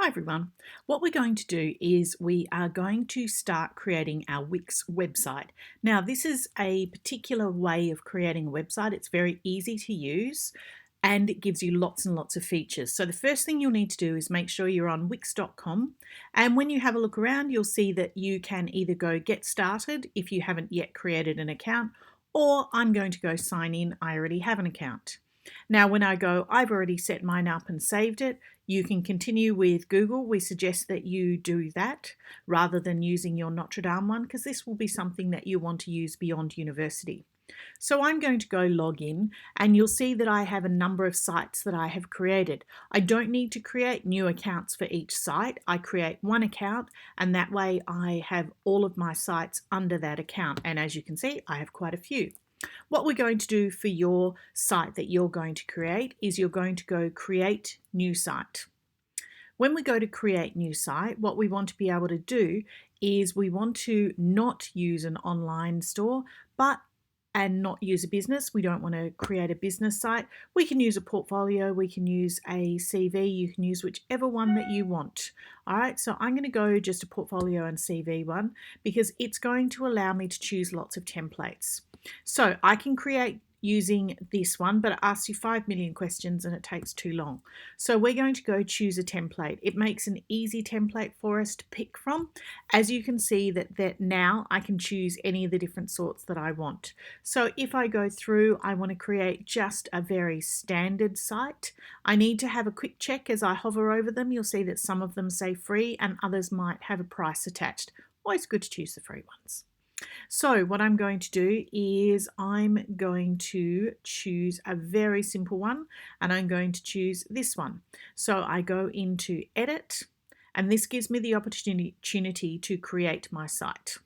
Hi everyone. What we're going to do is we are going to start creating our Wix website. Now this is a particular way of creating a website. It's very easy to use and it gives you lots and lots of features. So the first thing you'll need to do is make sure you're on Wix.com, and when you have a look around you'll see that you can either go get started if you haven't yet created an account, or I'm going to go sign in. I already have an account. Now when I go, I've already set mine up and saved it. You can continue with Google. We suggest that you do that rather than using your Notre Dame one, because this will be something that you want to use beyond university. So I'm going to go log in, and you'll see that I have a number of sites that I have created. I don't need to create new accounts for each site. I create one account, and that way I have all of my sites under that account. And as you can see, I have quite a few. What we're going to do for your site that you're going to create is you're going to go create new site. When we go to create new site, what we want to be able to do is we want to not use an online store, and not use a business. We don't want to create a business site. We can use a portfolio, we can use a CV, you can use whichever one that you want. All right, so I'm going to go just a portfolio and CV one because it's going to allow me to choose lots of templates. So I can create using this one, but it asks you 5 million questions and it takes too long. So we're going to go choose a template. It makes an easy template for us to pick from. As you can see that now I can choose any of the different sorts that I want. So if I go through, I want to create just a very standard site. I need to have a quick check as I hover over them. You'll see that some of them say free and others might have a price attached. Always good to choose the free ones. So what I'm going to do is I'm going to choose a very simple one, and I'm going to choose this one. So I go into edit, and this gives me the opportunity to create my site.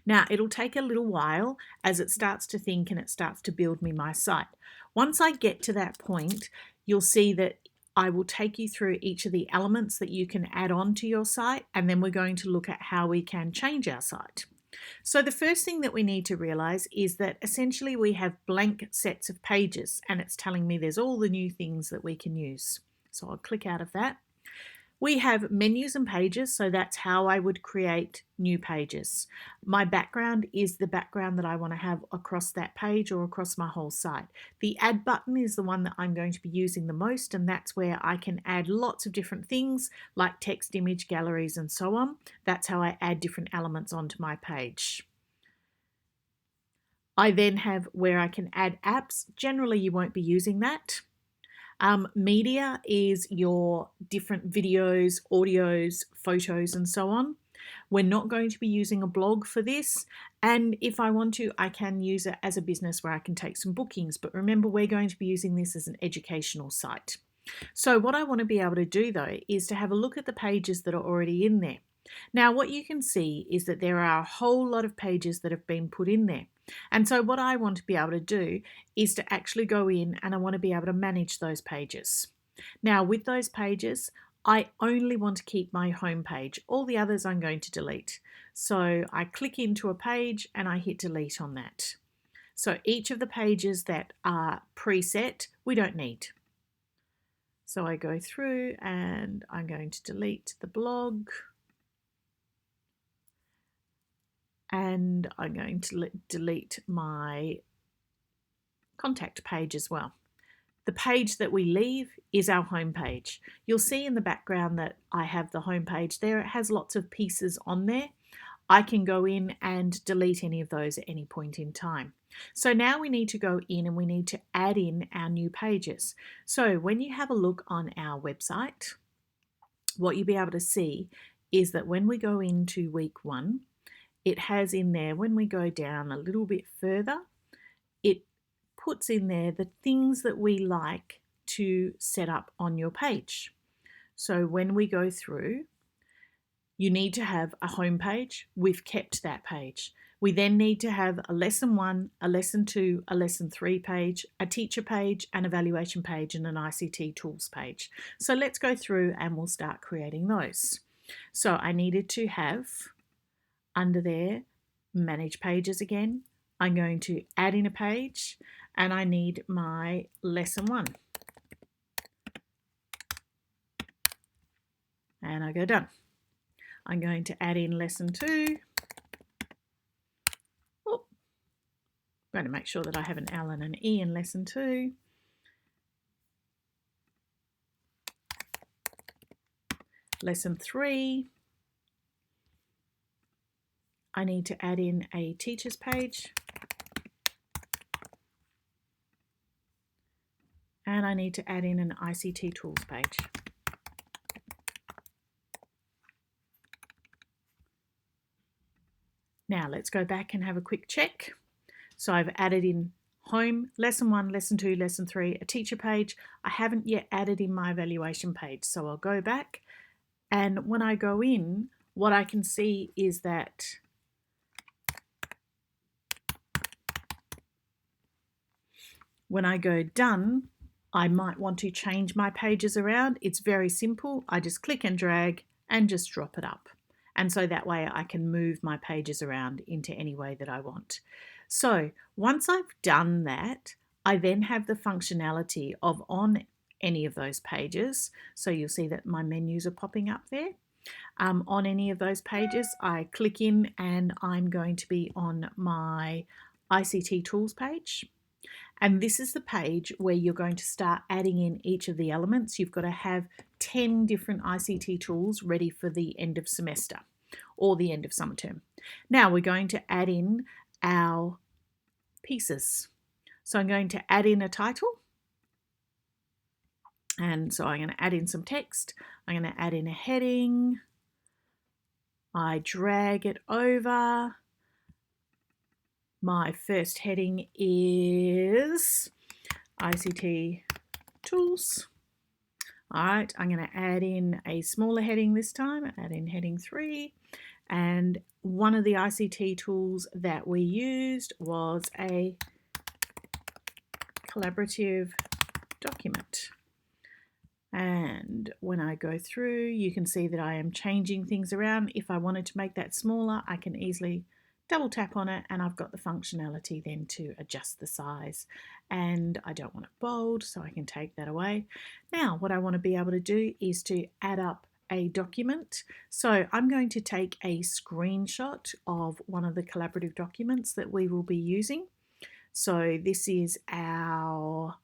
Now it'll take a little while as it starts to think and it starts to build me my site. Once I get to that point, you'll see that I will take you through each of the elements that you can add on to your site, and then we're going to look at how we can change our site. So the first thing that we need to realize is that essentially we have blank sets of pages, and it's telling me there's all the new things that we can use. So I'll click out of that. We have menus and pages, so that's how I would create new pages. My background is the background that I want to have across that page or across my whole site. The add button is the one that I'm going to be using the most, and that's where I can add lots of different things like text, image, galleries, and so on. That's how I add different elements onto my page. I then have where I can add apps. Generally, you won't be using that. Media is your different videos, audios, photos, and so on. We're not going to be using a blog for this, and if I want to, I can use it as a business where I can take some bookings, but remember, we're going to be using this as an educational site. So what I want to be able to do though is to have a look at the pages that are already in there. Now what you can see is that there are a whole lot of pages that have been put in there. And so what I want to be able to do is to actually go in and I want to be able to manage those pages. Now with those pages, I only want to keep my home page. All the others I'm going to delete. So I click into a page and I hit delete on that. So each of the pages that are preset, we don't need. So I go through and I'm going to delete the blog. And I'm going to delete my contact page as well. The page that we leave is our home page. You'll see in the background that I have the home page there. It has lots of pieces on there. I can go in and delete any of those at any point in time. So now we need to go in and we need to add in our new pages. So when you have a look on our website, what you'll be able to see is that when we go into week 1, it has in there, when we go down a little bit further, it puts in there the things that we like to set up on your page. So when we go through, you need to have a home page. We've kept that page. We then need to have a lesson 1, a lesson 2, a lesson 3 page, a teacher page, an evaluation page, and an ICT tools page. So let's go through and we'll start creating those. So I needed to have under there, manage pages again. I'm going to add in a page and I need my lesson 1. and I go done. I'm going to add in lesson 2. Oh, I'm going to make sure that I have an L and an E in lesson 2. Lesson 3, I need to add in a teacher's page. And I need to add in an ICT tools page. Now let's go back and have a quick check. So I've added in home, lesson 1, lesson 2, lesson 3, a teacher page. I haven't yet added in my evaluation page. So I'll go back, and when I go in, what I can see is that when I go done, I might want to change my pages around. It's very simple. I just click and drag and just drop it up. And so that way I can move my pages around into any way that I want. So once I've done that, I then have the functionality of on any of those pages. So you'll see that my menus are popping up there. On any of those pages, I click in and I'm going to be on my ICT tools page. And this is the page where you're going to start adding in each of the elements. You've got to have 10 different ICT tools ready for the end of semester or the end of summer term. Now we're going to add in our pieces. So I'm going to add in a title. And so I'm going to add in some text. I'm going to add in a heading. I drag it over. My first heading is ICT tools. All right, I'm going to add in a smaller heading this time, add in heading 3. And one of the ICT tools that we used was a collaborative document. And when I go through, you can see that I am changing things around. If I wanted to make that smaller, I can easily double tap on it and I've got the functionality then to adjust the size. And I don't want it bold, so I can take that away. Now what I want to be able to do is to add up a document. So I'm going to take a screenshot of one of the collaborative documents that we will be using. So this is our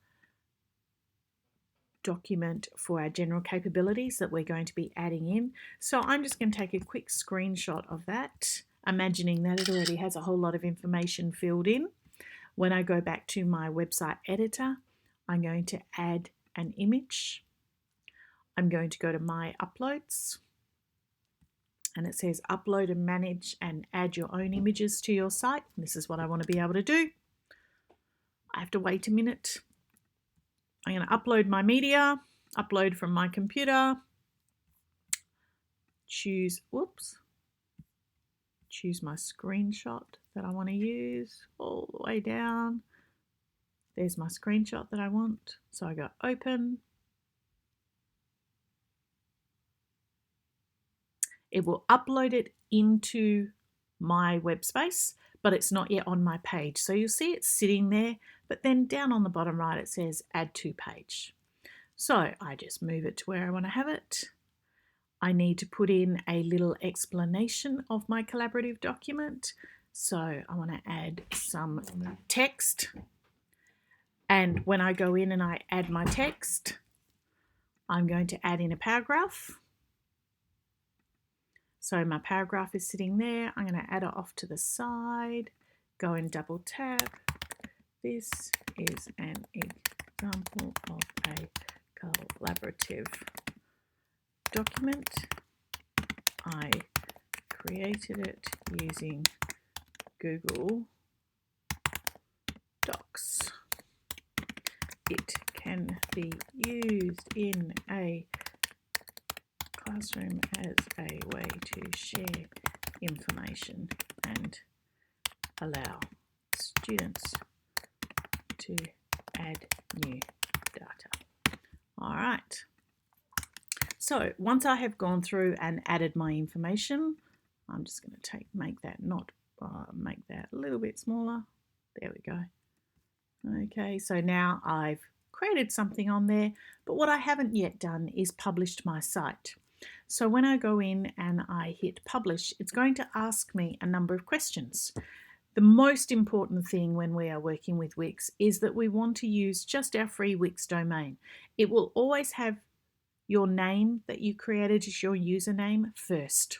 document for our general capabilities that we're going to be adding in. So I'm just going to take a quick screenshot of that, imagining that it already has a whole lot of information filled in. When I go back to my website editor, I'm going to add an image. I'm going to go to my uploads, and it says upload and manage and add your own images to your site. This is what I want to be able to do. I have to wait a minute. I'm going to upload my media, upload from my computer, choose my screenshot that I want to use all the way down. There's my screenshot that I want. So I go open. It will upload it into my web space, but it's not yet on my page. So you'll see it sitting there, but then down on the bottom right it says add to page. So I just move it to where I want to have it. I need to put in a little explanation of my collaborative document. So I want to add some text. And when I go in and I add my text, I'm going to add in a paragraph. So my paragraph is sitting there. I'm going to add it off to the side, go and double tap. This is an example of a collaborative document. I created it using Google Docs. It can be used in a classroom as a way to share information and allow students to add new data. All right. So once I have gone through and added my information, I'm just going to make that a little bit smaller. There we go. Okay, so now I've created something on there, but what I haven't yet done is published my site. So when I go in and I hit publish, it's going to ask me a number of questions. The most important thing when we are working with Wix is that we want to use just our free Wix domain. It will always have your name that you created as your username first,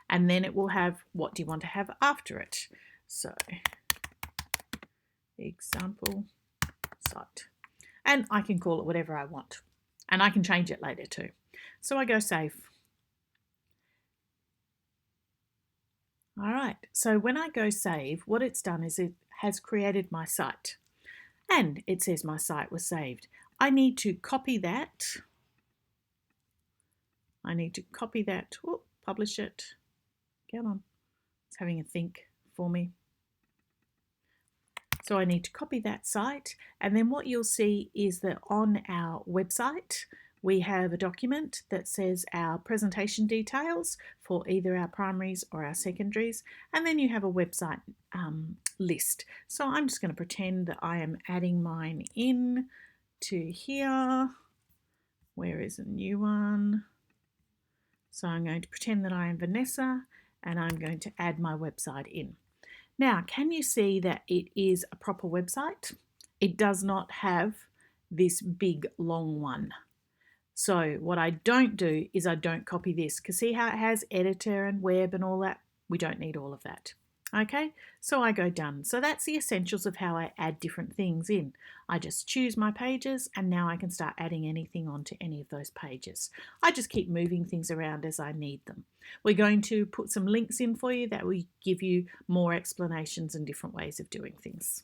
and then it will have what do you want to have after it. So example site, and I can call it whatever I want, and I can change it later too. So I go save. All right, so when I go save, what it's done is it has created my site, and it says my site was saved. I need to copy that. Publish it. Come on, it's having a think for me. So I need to copy that site, and then what you'll see is that on our website we have a document that says our presentation details for either our primaries or our secondaries, and then you have a website list. So I'm just going to pretend that I am adding mine in to here. Where is a new one? So I'm going to pretend that I am Vanessa, and I'm going to add my website in. Now, can you see that it is a proper website? It does not have this big long one. So what I don't do is I don't copy this, because see how it has editor and web and all that? We don't need all of that. Okay, so I go done. So that's the essentials of how I add different things in. I just choose my pages, and now I can start adding anything onto any of those pages. I just keep moving things around as I need them. We're going to put some links in for you that will give you more explanations and different ways of doing things.